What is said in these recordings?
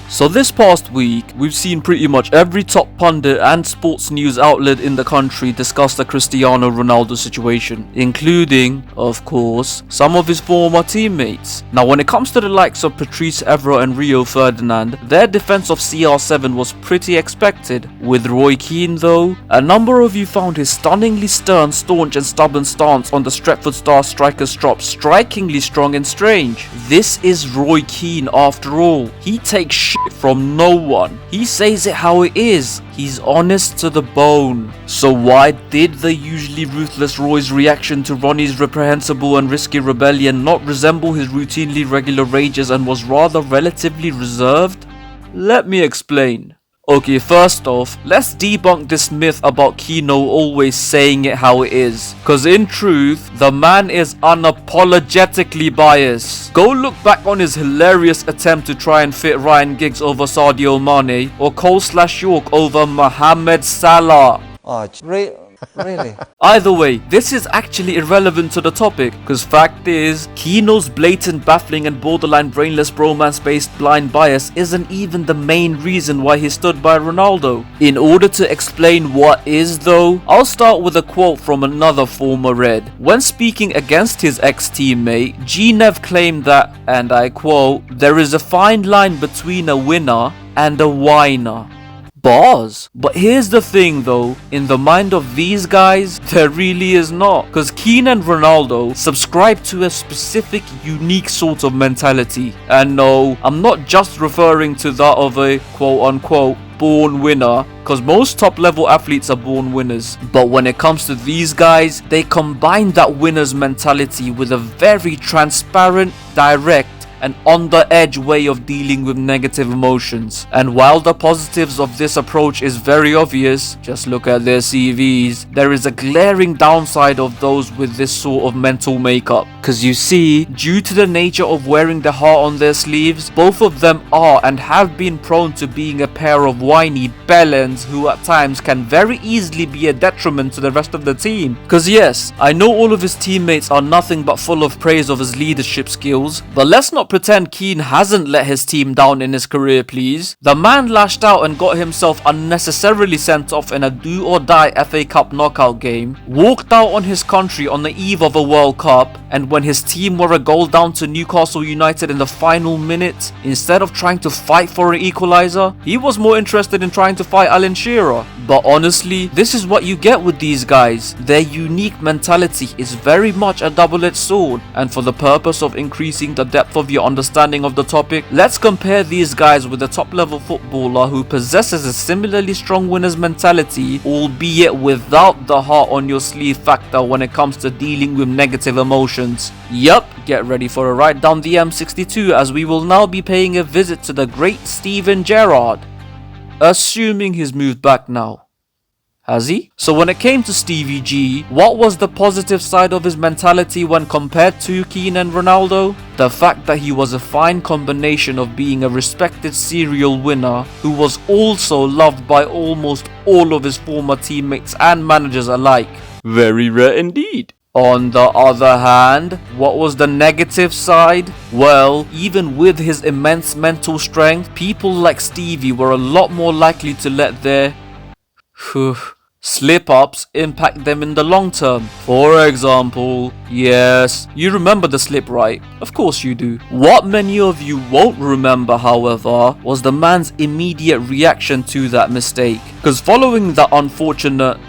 So this past week, we've seen pretty much every top pundit and sports news outlet in the country discuss the Cristiano Ronaldo situation, including, of course, some of his former teammates. Now when it comes to the likes of Patrice Evra and Rio Ferdinand, their defense of CR7 was pretty expected. With Roy Keane though, a number of you found his stunningly stern, staunch and stubborn stance on the Stretford star striker's drop strikingly strong and strange. This is Roy Keane after all. He takes shit from no one. He says it how it is. He's honest to the bone. So why did the usually ruthless Roy's reaction to Ronnie's reprehensible and risky rebellion not resemble his routinely regular rages and was rather relatively reserved? Let me explain. Okay, first off, let's debunk this myth about Keane always saying it how it is. Cause in truth, the man is unapologetically biased. Go look back on his hilarious attempt to try and fit Ryan Giggs over Sadio Mane or Cole/York over Mohamed Salah. Oh, really? Either way, this is actually irrelevant to the topic, cause fact is, Keane's blatant, baffling and borderline brainless bromance-based blind bias isn't even the main reason why he stood by Ronaldo. In order to explain what is though, I'll start with a quote from another former Red. When speaking against his ex-teammate, G-Nev claimed that, and I quote, "There is a fine line between a winner and a whiner." Bars. But here's the thing though, in the mind of these guys, there really is not. Cause Keane and Ronaldo subscribe to a specific, unique sort of mentality. And no, I'm not just referring to that of a quote-unquote born winner, cause most top level athletes are born winners. But when it comes to these guys, they combine that winner's mentality with a very transparent, direct, and on the edge way of dealing with negative emotions. And while the positives of this approach is very obvious, just look at their CVs, there is a glaring downside of those with this sort of mental makeup. Cause you see, due to the nature of wearing the heart on their sleeves, both of them are and have been prone to being a pair of whiny bellends who at times can very easily be a detriment to the rest of the team. Cause yes, I know all of his teammates are nothing but full of praise of his leadership skills, but let's not pretend Keane hasn't let his team down in his career, please. The man lashed out and got himself unnecessarily sent off in a do-or-die FA Cup knockout game, walked out on his country on the eve of a World Cup, and when his team were a goal down to Newcastle United in the final minute, instead of trying to fight for an equaliser, he was more interested in trying to fight Alan Shearer. But honestly, this is what you get with these guys. Their unique mentality is very much a double-edged sword, and for the purpose of increasing the depth of your understanding of the topic, let's compare these guys with a top-level footballer who possesses a similarly strong winner's mentality, albeit without the heart on your sleeve factor when it comes to dealing with negative emotions. Yup, get ready for a ride down the M62 as we will now be paying a visit to the great Steven Gerrard. Assuming he's moved back now. Has he? So when it came to Stevie G, what was the positive side of his mentality when compared to Keane and Ronaldo? The fact that he was a fine combination of being a respected serial winner who was also loved by almost all of his former teammates and managers alike. Very rare indeed. On the other hand, what was the negative side? Well, even with his immense mental strength, people like Stevie were a lot more likely to let their slip-ups impact them in the long term. For example, yes, you remember the slip, right? Of course you do. What many of you won't remember, however, was the man's immediate reaction to that mistake. Because following that unfortunately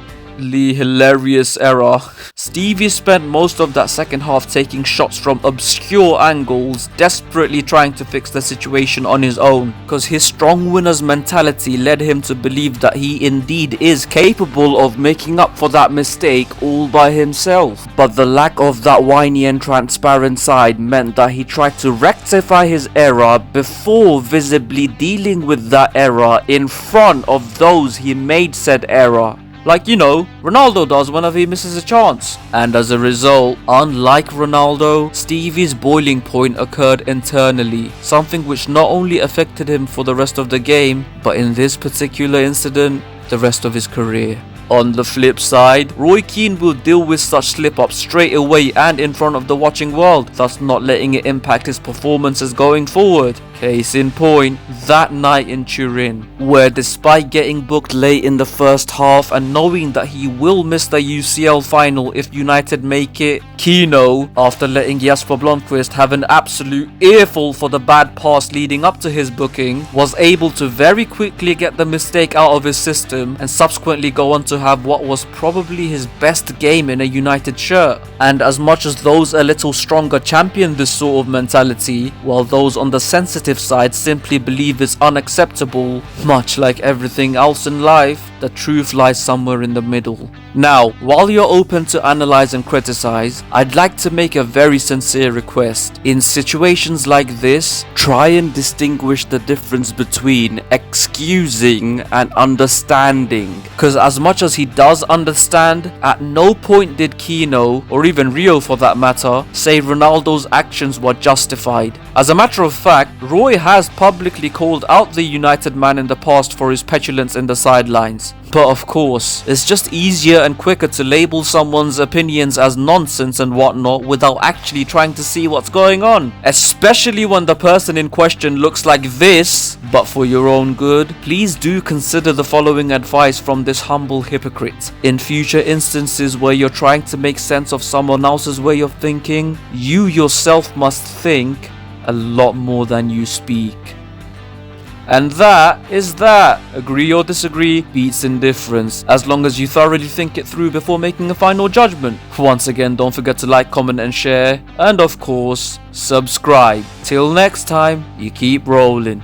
hilarious error, Stevie spent most of that second half taking shots from obscure angles, desperately trying to fix the situation on his own, because his strong winner's mentality led him to believe that he indeed is capable of making up for that mistake all by himself. But the lack of that whiny and transparent side meant that he tried to rectify his error before visibly dealing with that error in front of those he made said error. Like, you know, Ronaldo does whenever he misses a chance. And as a result, unlike Ronaldo, Stevie's boiling point occurred internally, something which not only affected him for the rest of the game, but in this particular incident, the rest of his career. On the flip side, Roy Keane will deal with such slip-ups straight away and in front of the watching world, thus not letting it impact his performances going forward. Case in point, that night in Turin, where despite getting booked late in the first half and knowing that he will miss the UCL final if United make it, Keane, after letting Jesper Blomqvist have an absolute earful for the bad pass leading up to his booking, was able to very quickly get the mistake out of his system and subsequently go on to have what was probably his best game in a United shirt. And as much as those a little stronger champion this sort of mentality, while those on the sensitive side simply believe it's unacceptable, much like everything else in life, the truth lies somewhere in the middle. Now, while you're open to analyze and criticize, I'd like to make a very sincere request. In situations like this, try and distinguish the difference between excusing and understanding. Because as much as he does understand, at no point did Keane, or even Rio for that matter, say Ronaldo's actions were justified. As a matter of fact, Roy has publicly called out the United man in the past for his petulance in the sidelines. But of course, it's just easier and quicker to label someone's opinions as nonsense and whatnot without actually trying to see what's going on. Especially when the person in question looks like this. But for your own good, please do consider the following advice from this humble hypocrite. In future instances where you're trying to make sense of someone else's way of thinking, you yourself must think a lot more than you speak. And that is that. Agree or disagree beats indifference, as long as you thoroughly think it through before making a final judgment. Once again, don't forget to like, comment and share, and of course, subscribe. Till next time, you keep rolling.